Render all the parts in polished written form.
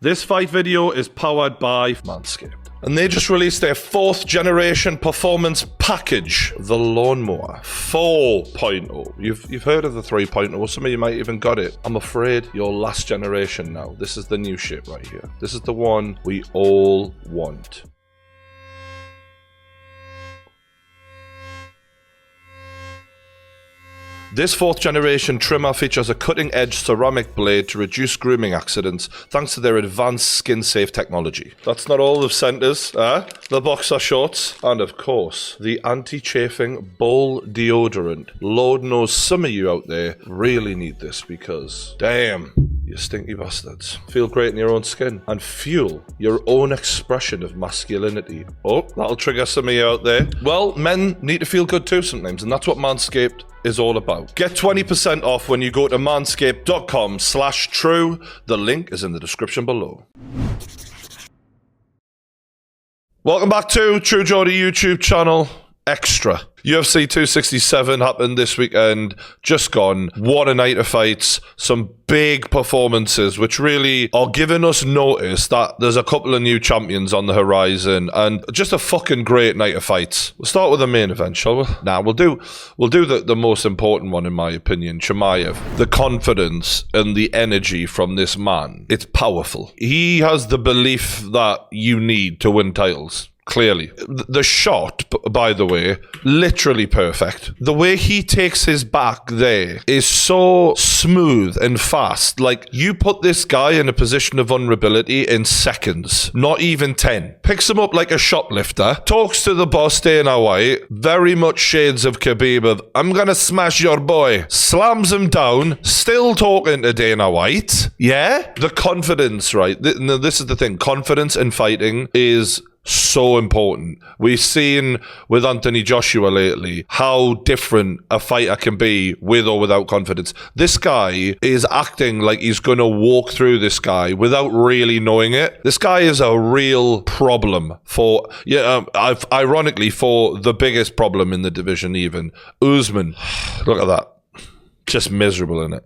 This fight video is powered by Manscaped. And they just released their 4th generation performance package, the Lawnmower 4.0. You've heard of the 3.0, some of you might even got it. I'm afraid you're last generation now. This is the new shit right here. This is the one we all want. This 4th generation trimmer features a cutting-edge ceramic blade to reduce grooming accidents thanks to their advanced skin-safe technology. That's not all they've sent us, the boxer shorts, and of course, the anti-chafing ball deodorant. Lord knows some of you out there really need this because, damn, you stinky bastards. Feel great in your own skin and fuel your own expression of masculinity. Oh, that'll trigger some of you out there. Well, men need to feel good too sometimes, and that's what Manscaped is all about. Get 20% off when you go to manscaped.com/true. The link is in the description below. Welcome back to True Geordie YouTube channel Extra. UFC 267 happened this weekend, just gone. What a night of fights. Some big performances, which really are giving us notice that there's a couple of new champions on the horizon, and just a fucking great night of fights. We'll start with the main event, shall we? Nah, we'll do the most important one, in my opinion, Chimaev. The confidence and the energy from this man, it's powerful. He has the belief that you need to win titles. Clearly. The shot, by the way, literally perfect. The way he takes his back there is so smooth and fast. Like, you put this guy in a position of vulnerability in seconds, not even 10. Picks him up like a shoplifter, talks to the boss, Dana White, very much shades of Khabib of, I'm gonna smash your boy. Slams him down, still talking to Dana White. Yeah? The confidence, right? This is the thing. Confidence in fighting is so important. We've seen with Anthony Joshua lately how different a fighter can be with or without confidence. This guy is acting like he's going to walk through this guy without really knowing it. This guy is a real problem for, ironically, for the biggest problem in the division even. Usman. Look at that. Just miserable in it.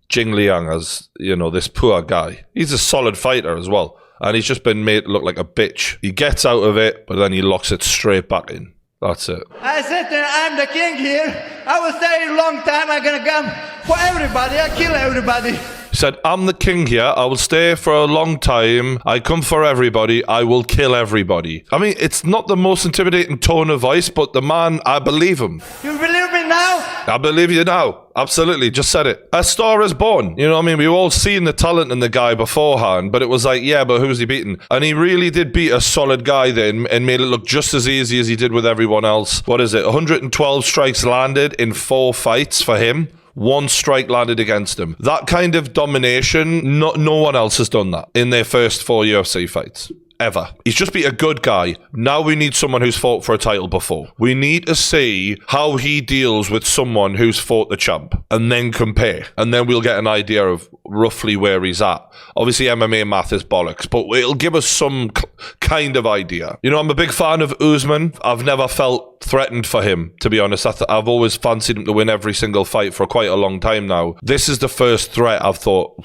Jing Liang as, this poor guy. He's a solid fighter as well. And he's just been made to look like a bitch. He gets out of it, but then he locks it straight back in. That's it. I said I'm the king here. I will stay a long time. I'm going to come for everybody. I kill everybody. He said, I'm the king here. I will stay for a long time. I come for everybody. I will kill everybody. I mean, it's not the most intimidating tone of voice, but the man, I believe him. You believe me now? I believe you now. Absolutely. Just said it. A star is born. You know what I mean? We've all seen the talent in the guy beforehand, but it was like, yeah, but who's he beating? And he really did beat a solid guy then and made it look just as easy as he did with everyone else. What is it? 112 strikes landed in 4 fights for him. 1 strike landed against him. That kind of domination, no one else has done that in their first 4 UFC fights. Ever. He's just beat a good guy. Now we need someone who's fought for a title before. We need to see how he deals with someone who's fought the champ and then compare. And then we'll get an idea of roughly where he's at. Obviously, MMA math is bollocks, but it'll give us some kind of idea. I'm a big fan of Usman. I've never felt threatened for him, to be honest. I've always fancied him to win every single fight for quite a long time now. This is the first threat I've thought,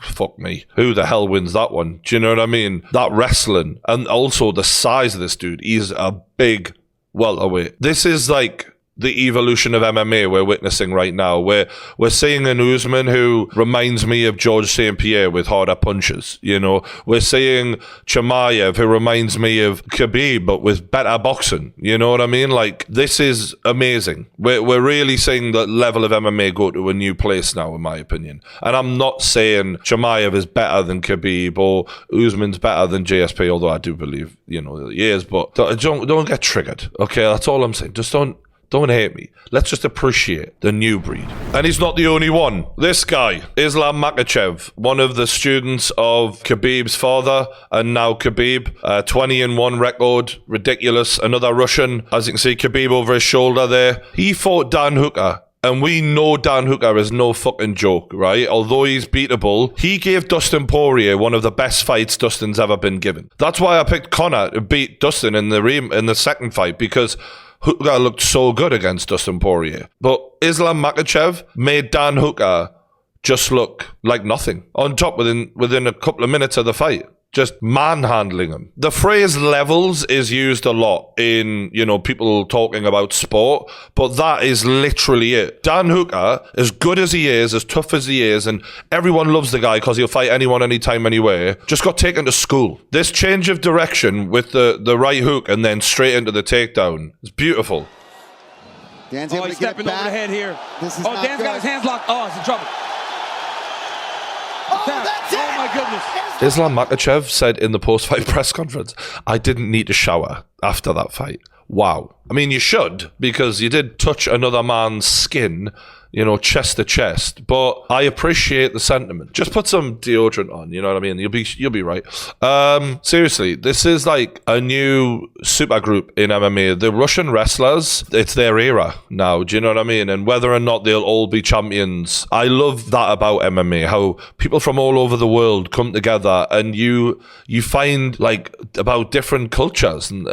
fuck me, who the hell wins that one? Do you know what I mean? That wrestling, and also the size of this dude. He's a big welterweight. This is like the evolution of MMA we're witnessing right now, where we're seeing an Usman who reminds me of George St. Pierre with harder punches. We're seeing Chimaev who reminds me of Khabib but with better boxing. You know what I mean? Like, this is amazing. We're really seeing the level of MMA go to a new place now, in my opinion. And I'm not saying Chimaev is better than Khabib or Usman's better than GSP, although I do believe he is. But don't get triggered. Okay, that's all I'm saying. Just don't hate me. Let's just appreciate the new breed. And he's not the only one. This guy, Islam Makhachev, one of the students of Khabib's father, and now Khabib, 20-1 record, ridiculous. Another Russian, as you can see, Khabib over his shoulder there. He fought Dan Hooker. And we know Dan Hooker is no fucking joke, right? Although he's beatable, he gave Dustin Poirier one of the best fights Dustin's ever been given. That's why I picked Conor to beat Dustin in the second fight, because Hooker looked so good against Dustin Poirier. But Islam Makhachev made Dan Hooker just look like nothing. On top within a couple of minutes of the fight. Just manhandling him. The phrase levels is used a lot in, people talking about sport, but that is literally it. Dan Hooker, as good as he is, as tough as he is, and everyone loves the guy because he'll fight anyone, anytime, anywhere, just got taken to school. This change of direction with the right hook and then straight into the takedown is beautiful. Dan's able he's to get stepping it back. over the head here. This is Dan's not good. got his hands locked. Oh, it's in trouble. That's it. Oh my goodness. Islam Makhachev said in the post-fight press conference, I didn't need to shower after that fight. Wow. I mean, you should, because you did touch another man's skin, chest to chest. But I appreciate the sentiment. Just put some deodorant on, you know what I mean? You'll be right. Seriously, this is like a new super group in MMA. The Russian wrestlers, it's their era now, do you know what I mean? And whether or not they'll all be champions, I love that about MMA, how people from all over the world come together and you find like about different cultures and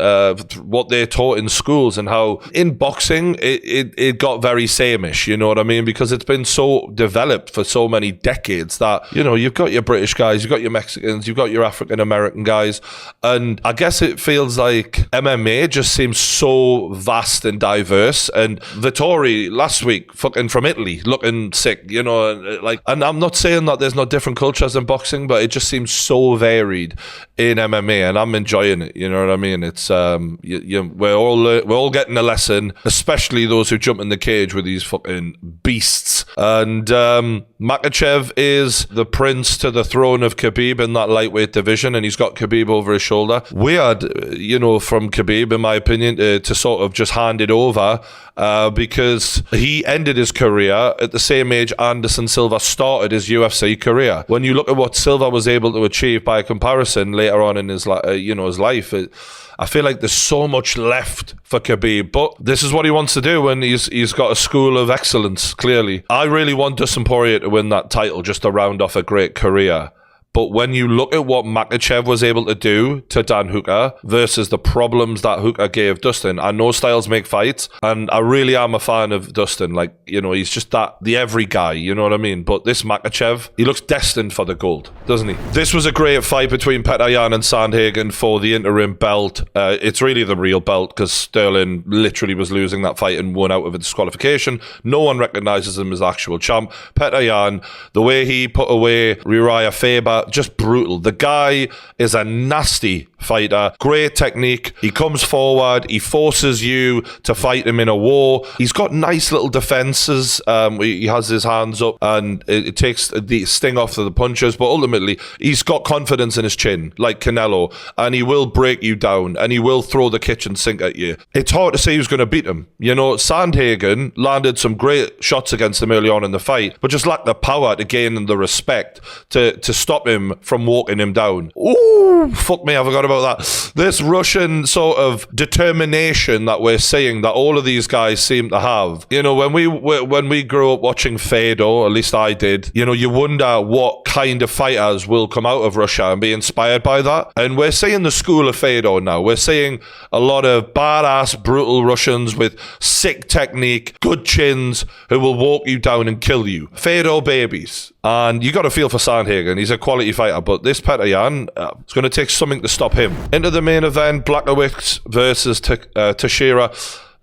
what they're taught in schools, and how in boxing it got very sameish, you know what I mean? Because it's been so developed for so many decades that, you've got your British guys, you've got your Mexicans, you've got your African American guys, and I guess it feels like MMA just seems so vast and diverse. And Vittori last week, fucking from Italy, looking sick, and I'm not saying that there's not different cultures in boxing, but it just seems so varied in MMA, and I'm enjoying it, you know what I mean? It's we're all getting a lesson, especially those who jump in the cage with these fucking beasts. And Makhachev is the prince to the throne of Khabib in that lightweight division, and he's got Khabib over his shoulder. Weird, from Khabib, in my opinion, to sort of just hand it over, because he ended his career at the same age Anderson Silva started his UFC career. When you look at what Silva was able to achieve by comparison later on in his life, I feel like there's so much left for Khabib, but this is what he wants to do, and he's got a school of excellence, clearly. I really want Dustin Poirier to win that title just to round off a great career. But when you look at what Makhachev was able to do to Dan Hooker versus the problems that Hooker gave Dustin, I know styles make fights, and I really am a fan of Dustin. Like, he's just the every guy, you know what I mean? But this Makhachev, he looks destined for the gold, doesn't he? This was a great fight between Petr Yan and Sandhagen for the interim belt. It's really the real belt, because Sterling literally was losing that fight and won out of a disqualification. No one recognises him as the actual champ. Petr Yan, the way he put away Uriah Faber, just brutal. The guy is a nasty fighter. Great technique. He comes forward. He forces you to fight him in a war. He's got nice little defenses. He has his hands up, and it takes the sting off of the punches. But ultimately, he's got confidence in his chin, like Canelo, and he will break you down, and he will throw the kitchen sink at you. It's hard to say who's going to beat him. Sandhagen landed some great shots against him early on in the fight, but just lacked the power to gain the respect to stop him from walking him down. Ooh, fuck me, I forgot about that. This Russian sort of determination that we're seeing that all of these guys seem to have. When we grew up watching Fedor, at least I did, you wonder what kind of fighters will come out of Russia and be inspired by that. And we're seeing the school of Fedor now. We're seeing a lot of badass, brutal Russians with sick technique, good chins, who will walk you down and kill you. Fedor babies. And you got to feel for Sandhagen. He's a quality fighter, but this Petr Yan, it's going to take something to stop him. Into the main event, Blachowicz versus Teixeira.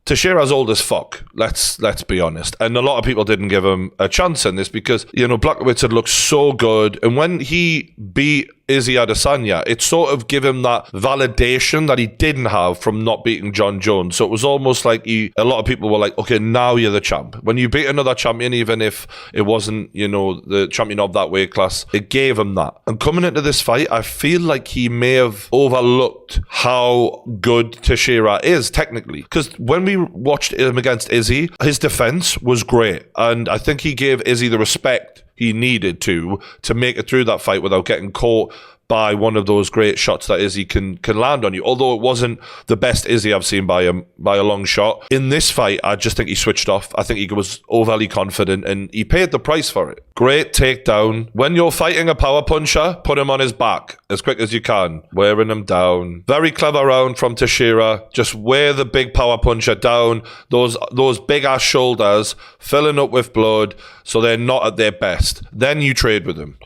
Teixeira's old as fuck, let's be honest. And a lot of people didn't give him a chance in this because, Blachowicz had looked so good. And when he beat Izzy Adesanya, it sort of gave him that validation that he didn't have from not beating John Jones. So it was almost like a lot of people were like, okay, now you're the champ. When you beat another champion, even if it wasn't, the champion of that weight class, it gave him that. And coming into this fight, I feel like he may have overlooked how good Teixeira is technically. Because when we watched him against Izzy, his defense was great. And I think he gave Izzy the respect he needed to make it through that fight without getting caught by one of those great shots that Izzy can land on you. Although it wasn't the best Izzy I've seen by a long shot. In this fight, I just think he switched off. I think he was overly confident and he paid the price for it. Great takedown. When you're fighting a power puncher, put him on his back as quick as you can. Wearing him down. Very clever round from Teixeira. Just wear the big power puncher down. Those big ass shoulders filling up with blood so they're not at their best. Then you trade with him.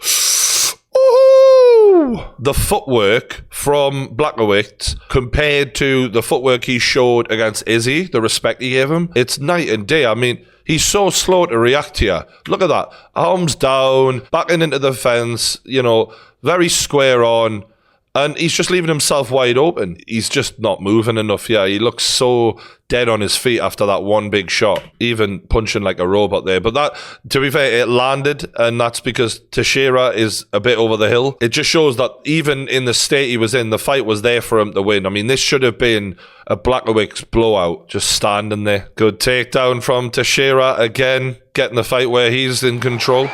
The footwork from Blachowicz compared to the footwork he showed against Izzy, the respect he gave him, it's night and day. I mean, he's so slow to react here. Look at that. Arms down, backing into the fence, very square on. And he's just leaving himself wide open. He's just not moving enough. Yeah, he looks so dead on his feet after that one big shot. Even punching like a robot there. But that, to be fair, it landed. And that's because Teixeira is a bit over the hill. It just shows that even in the state he was in, the fight was there for him to win. I mean, this should have been a Blachowicz blowout. Just standing there. Good takedown from Teixeira again. Getting the fight where he's in control.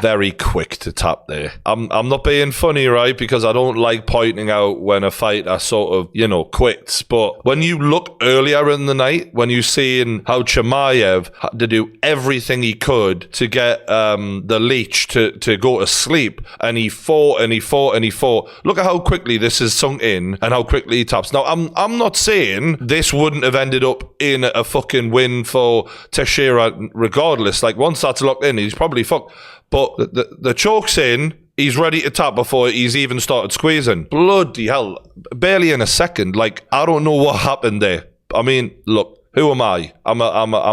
Very quick to tap there. I'm not being funny, right? Because I don't like pointing out when a fighter sort of, quits. But when you look earlier in the night, when you seeing how Chimaev had to do everything he could to get the leech to go to sleep, and he fought and he fought and he fought. Look at how quickly this is sunk in and how quickly he taps. Now, I'm not saying this wouldn't have ended up in a fucking win for Teixeira regardless. Like, once that's locked in, he's probably fucked. But the choke's in, he's ready to tap before he's even started squeezing. Bloody hell. Barely in a second. Like, I don't know what happened there. I mean, look, who am I? I'm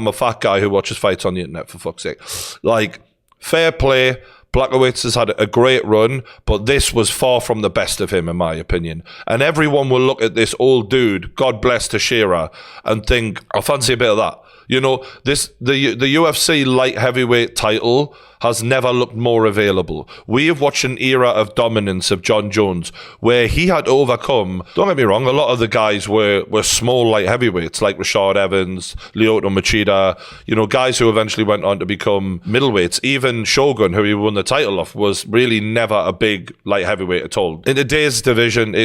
a fat guy who watches fights on the internet, for fuck's sake. Like, fair play. Blachowicz has had a great run, but this was far from the best of him, in my opinion. And everyone will look at this old dude, God bless Teixeira, and think, I fancy a bit of that. The UFC light heavyweight title has never looked more available. We have watched an era of dominance of Jon Jones where he had to overcome, don't get me wrong, a lot of the guys were small light heavyweights like Rashad Evans, Lyoto Machida, guys who eventually went on to become middleweights. Even Shogun, who he won the title off, was really never a big light heavyweight at all. In today's division,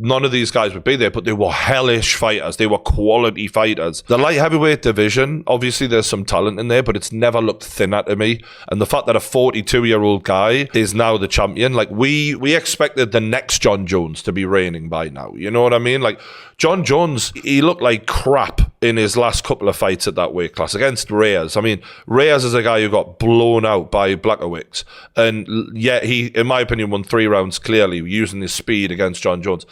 none of these guys would be there, but they were hellish fighters. They were quality fighters. The light heavyweight division, obviously there's some talent in there, but it's never looked thinner to me. And the fact that a 42-year-old guy is now the champion, like we expected the next Jon Jones to be reigning by now. You know what I mean? Like, Jon Jones, he looked like crap in his last couple of fights at that weight class against Reyes. I mean, Reyes is a guy who got blown out by Blachowicz. And yet he, in my opinion, won 3 rounds clearly using his speed against Jon Jones.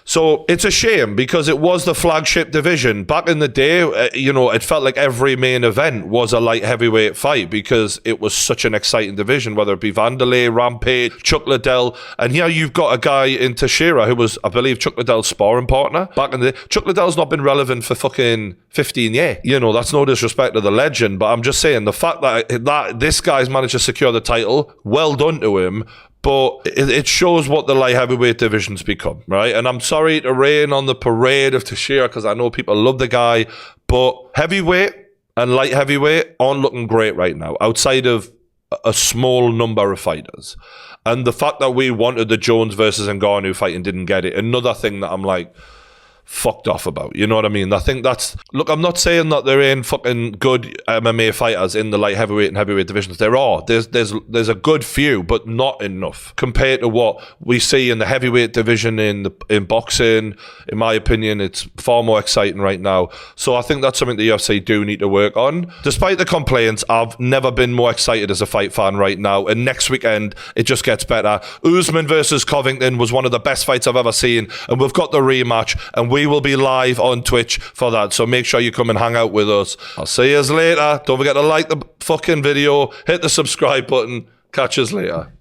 So it's a shame because it was the flagship division. Back in the day, it felt like every main event was a light heavyweight fight because it was such an exciting division, whether it be Vanderlei, Rampage, Chuck Liddell. And here you've got a guy in Teixeira who was, I believe, Chuck Liddell's sparring partner. Back in the day, Chuck Liddell's not been relevant for fucking 15 years. That's no disrespect to the legend, but I'm just saying the fact that this guy's managed to secure the title, well done to him. But it shows what the light heavyweight division's become, right? And I'm sorry to rain on the parade of Teixeira because I know people love the guy, but heavyweight and light heavyweight aren't looking great right now, outside of a small number of fighters. And the fact that we wanted the Jones versus Ngannou fight and didn't get it, another thing that I'm like, fucked off about. You know what I mean? I think that's... Look, I'm not saying that there ain't fucking good MMA fighters in the light heavyweight and heavyweight divisions. There are. There's a good few, but not enough compared to what we see in the heavyweight division in boxing. In my opinion, it's far more exciting right now. So I think that's something the UFC do need to work on. Despite the complaints, I've never been more excited as a fight fan right now. And next weekend, it just gets better. Usman versus Covington was one of the best fights I've ever seen. And we've got the rematch. And we will be live on Twitch for that, so make sure you come and hang out with us. I'll see you later. Don't forget to like the fucking video, hit the subscribe button. Catch us later.